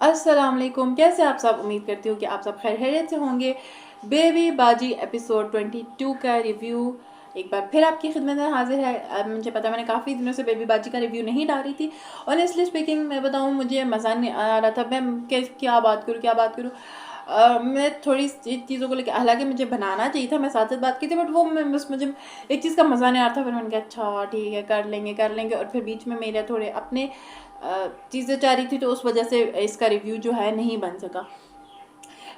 अस्सलाम वालेकुम। कैसे आप सब? उम्मीद करती हूँ कि आप सब खैरियत से होंगे। बेबी बाजी एपिसोड 22 का रिव्यू एक बार फिर आपकी खिदमत में हाजिर है। अब मुझे पता, मैंने काफ़ी दिनों से बेबी बाजी का रिव्यू नहीं डाली थी। ऑनेस्टली स्पीकिंग मैं बताऊँ, मुझे मज़ा नहीं आ रहा था। मैं क्या बात करूँ, क्या बात करूँ। मैं थोड़ी चीज़ों को लेकर, हालांकि मुझे बनाना चाहिए था, मैं साथ साथ बात की थी, बट वो बस मुझे एक चीज़ का मज़ा नहीं आ रहा था। फिर मैंने कहा अच्छा ठीक है, कर लेंगे। और फिर बीच में मेरे थोड़े अपने चीज़ें चाह रही थी, तो उस वजह से इसका रिव्यू जो है नहीं बन सका।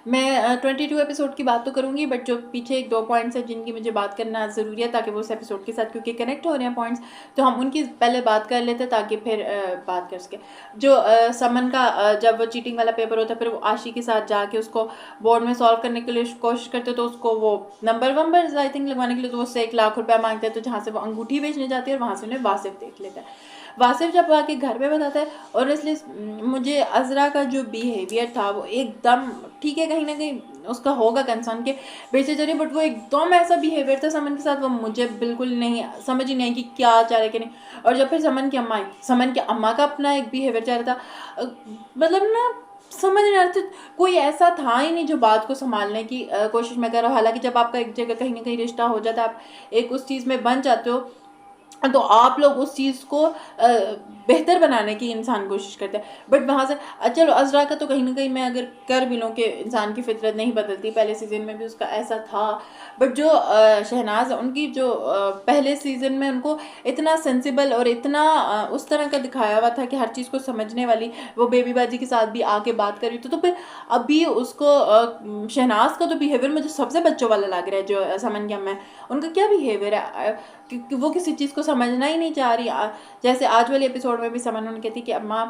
मैं 22 एपिसोड की बात तो करूँगी, बट जो पीछे एक दो पॉइंट्स हैं जिनकी मुझे बात करना ज़रूरी है, ताकि वो उस एपिसोड के साथ क्योंकि कनेक्ट हो रहे हैं पॉइंट्स, तो हम उनकी पहले बात कर लेते ताकि फिर बात कर सके। जो समन का जब वो चीटिंग वाला पेपर होता है, फिर वो आशी के साथ जाके उसको बोर्ड में सॉल्व करने के लिए कोशिश करते, तो उसको वो नंबर आई थिंक लगवाने के लिए तो वो उससे 1 लाख रुपया मांगते हैं। तो जहाँ से वो अंगूठी बेचने जाती है और वहाँ से उन्हें वासिफ देख लेता है। वासिफ जब आके घर पे बताता है, और इसलिए मुझे अजरा का जो बिहेवियर था वो एकदम ठीक है, कहीं ना कहीं उसका होगा कंसर्न के बेचे जरिए, बट वो एकदम ऐसा बिहेवियर था समन के साथ, वो मुझे बिल्कुल नहीं समझ ही नहीं आई कि क्या चाह रहे कि नहीं। और जब फिर समन की अम्मा आई, समन की अम्मा का अपना एक बिहेवियर चाह रहा था, मतलब ना समझ नहीं आ रहा था। कोई ऐसा था ही नहीं जो बात को संभालने की कोशिश में कर रहा हो। हालांकि जब आपका एक जगह कहीं ना कहीं रिश्ता हो जाता है, आप एक उस चीज़ में बन जाते हो, तो आप लोग उस चीज़ को बेहतर बनाने की इंसान कोशिश करते हैं। बट वहाँ से चलो अजरा का तो कहीं ना कहीं मैं अगर कर भी लूँ कि इंसान की फितरत नहीं बदलती, पहले सीज़न में भी उसका ऐसा था। बट जो शहनाज उनकी जो पहले सीज़न में उनको इतना सेंसिबल और इतना उस तरह का दिखाया हुआ था कि हर चीज़ को समझने वाली, वो बेबी बाजी के साथ भी आके बात कर रही थी। तो फिर अभी उसको शहनाज का तो बिहेवियर मुझे सबसे बच्चों वाला लग रहा है। जो समन की अम्मा है, उनका क्या बिहेवियर है कि वो किसी चीज़ को समझना ही नहीं चाह रही। जैसे आज वाले एपिसोड में भी समन उन्होंने कहती कि अम्मा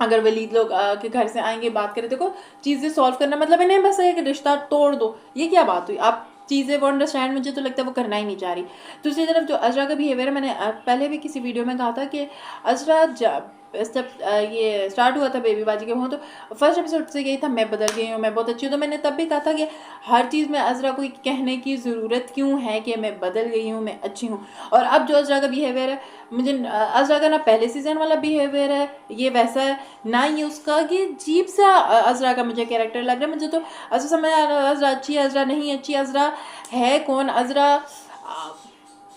अगर वलीद लोग के घर से आएंगे बात करें, देखो चीज़ें सॉल्व करना मतलब इन्हें बस एक रिश्ता तोड़ दो, ये क्या बात हुई। आप चीज़ें वो अंडरस्टैंड, मुझे तो लगता है वो करना ही नहीं चाह रही। दूसरी तरफ जो अजरा का बिहेवियर है, मैंने पहले भी किसी वीडियो में कहा था कि अजरा जब ये स्टार्ट हुआ था बेबी बाजी के वहाँ, तो फर्स्ट एपिसोड से यही था मैं बदल गई हूँ, मैं बहुत अच्छी हूँ। तो मैंने तब भी कहा था कि हर चीज़ में अजरा को कहने की ज़रूरत क्यों है कि मैं बदल गई हूँ, मैं अच्छी हूँ। और अब जो अजरा का बिहेवियर है, मुझे अजरा का ना पहले सीजन वाला बिहेवियर है ये वैसा है, ना ये उसका ये अजीब सा अजरा का मुझे कैरेक्टर लग रहा है। मुझे तो अजरा समझ आ रहा है अजरा अच्छी है, अजरा नहीं अच्छी, अजरा है कौन, अजरा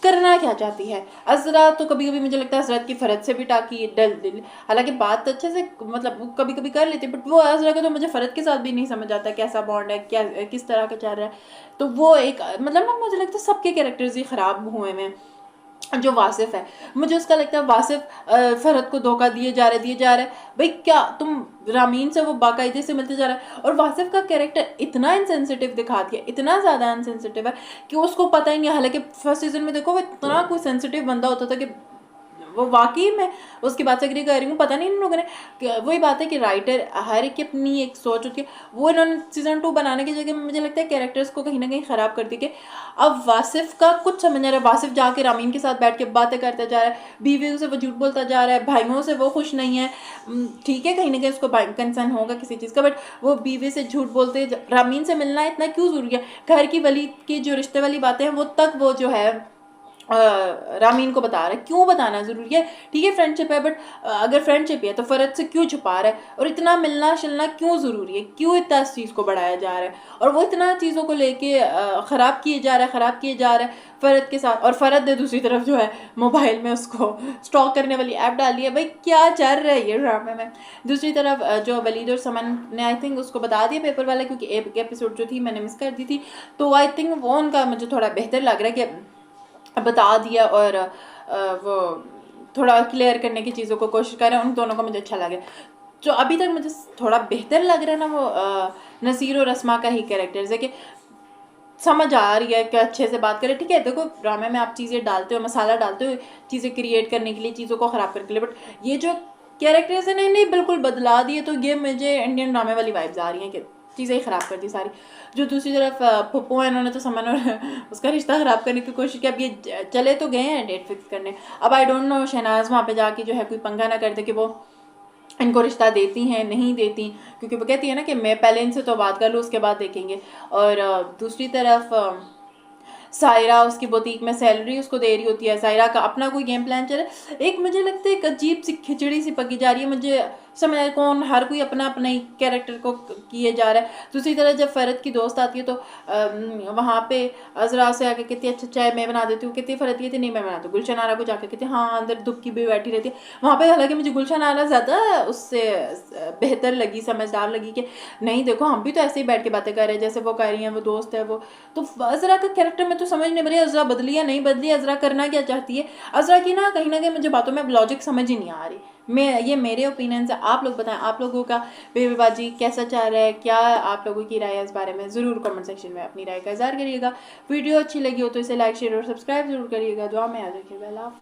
करना क्या चाहती है। अजरा तो कभी कभी मुझे लगता है हजरत की फरत से भी टाकी डल दिल, हालांकि बात अच्छे से मतलब कभी कभी कर लेती है, बट वो अजरा का तो मुझे फरत के साथ भी नहीं समझ आता कैसा बॉन्ड है, क्या किस तरह का चल रहा है। तो वो एक मतलब ना मुझे लगता है सबके कैरेक्टर्स ही ख़राब हुए हैं। जो वासिफ है, मुझे उसका लगता है वासिफ फरहत को धोखा दिए जा रहे भाई, क्या तुम रामीन से वो बाकायदे से मिलते जा रहा है। और वासिफ का कैरेक्टर इतना इनसेंसिटिव दिखा दिया, इतना ज़्यादा इनसेंसिटिव है कि उसको पता ही नहीं। हालांकि फर्स्ट सीजन में देखो वो इतना कोई सेंसिटिव बंदा होता था कि वो वाकई में उसकी बात से एग्री कर रही हूँ। पता नहीं इन लोगों ने, वही बात है कि राइटर हर एक की अपनी एक सोच होती है, वो इन्होंने सीजन 2 बनाने की जगह मुझे लगता है कैरेक्टर्स को कहीं ना कहीं ख़राब कर दी कि अब वासिफ का कुछ समझ नहीं आ रहा है। वासिफ जाके रामीन के साथ बैठ के बातें करता जा रहा है, बीवी से वो झूठ बोलता जा रहा है, भाइयों से वो खुश नहीं है। ठीक है, कहीं ना कहीं उसको कंसर्न होगा किसी चीज़ का, बट वो बीवी से झूठ बोलते, रामीन से मिलना इतना क्यों ज़रूरी है। घर की वली की जो रिश्ते वाली बातें हैं वो तक वो जो है रामीन को बता रहा है, क्यों बताना ज़रूरी है। ठीक है फ्रेंडशिप है, बट अगर फ्रेंडशिप है तो फ़रत से क्यों छुपा रहा है, और इतना मिलना शिलना क्यों ज़रूरी है, क्यों इतना इस चीज़ को बढ़ाया जा रहा है। और वो इतना चीज़ों को लेके ख़राब किए जा रहा है फ़रत के साथ। और फ़रत ने दूसरी तरफ जो है मोबाइल में उसको स्टॉक करने वाली ऐप डाली है। भाई क्या चल रहा है ये ड्रामे में। दूसरी तरफ जो वलीद और समन ने आई थिंक उसको बता दिया पेपर वाला, क्योंकि एक एपिसोड जो थी मैंने मिस कर दी थी, तो आई थिंक वो उनका मुझे थोड़ा बेहतर लग रहा है कि बता दिया और वो थोड़ा क्लियर करने की चीज़ों को कोशिश कर रहे हैं। उन दोनों को मुझे अच्छा लगे। जो अभी तक मुझे थोड़ा बेहतर लग रहा है ना, वो नसीर और रस्मा का ही कैरेक्टर्स है कि समझ आ रही है कि अच्छे से बात करें। ठीक है, देखो ड्रामे में आप चीज़ें डालते हो, मसाला डालते हो चीज़ें क्रिएट करने के लिए, चीज़ों को ख़राब करने के लिए, बट ये जो कैरेक्टर्स है ना इन्हें बिल्कुल बदला दिए। तो ये मुझे इंडियन ड्रामे वाली वाइब्स आ रही हैं कि चीज़ें ही ख़राब कर दी सारी। जो दूसरी तरफ पप्पू है, इन्होंने तो समन और उसका रिश्ता ख़राब करने की कोशिश की। अब ये चले तो गए हैं डेट फिक्स करने। अब आई डोंट नो शहनाज वहाँ पे जाके जो है कोई पंगा ना कर दे कि वो इनको रिश्ता देती हैं नहीं देती, क्योंकि वो कहती है ना कि मैं पहले इनसे तो बात कर लूँ उसके बाद देखेंगे। और दूसरी तरफ सायरा उसकी बुटीक में सैलरी उसको दे रही होती है, सायरा का अपना कोई गेम प्लान चल रहा है। एक मुझे लगता है एक अजीब सी खिचड़ी सी पकी जा रही है। मुझे समझ कौन, हर कोई अपना अपना ही कैरेक्टर को किए जा रहा है। दूसरी तरह जब फ़रत की दोस्त आती है तो वहाँ पे अजरा से आके कहती है अच्छा चाय मैं बना देती हूँ, कहती है फ़रत कहती नहीं मैं बनाती हूँ। गुलशन आरा को जाकर कहती है हाँ अंदर दुबकी भी बैठी रहती है वहाँ पे। हालांकि मुझे गुलशन आरा ज़्यादा उससे बेहतर लगी, समझदार लगी कि नहीं देखो हम भी तो ऐसे ही बैठ के बातें कर रहे हैं जैसे वो कर रही हैं, वो दोस्त है वो। तो अजरा का कैरेक्टर में तो समझ नहीं पड़ी अजरा बदली या नहीं बदली, अजरा करना क्या चाहती है। अजरा की ना कहीं मुझे बातों में लॉजिक समझ ही नहीं आ रही। ये मेरे ओपिनियन है, आप लोग बताएं आप लोगों का बेबी बाजी कैसा चल रहा है, क्या आप लोगों की राय है इस बारे में। ज़रूर कमेंट सेक्शन में अपनी राय का इज़हार करिएगा। वीडियो अच्छी लगी हो तो इसे लाइक शेयर और सब्सक्राइब जरूर करिएगा। दुआ में याद रखिएगा। अल्लाह हाफ़िज़।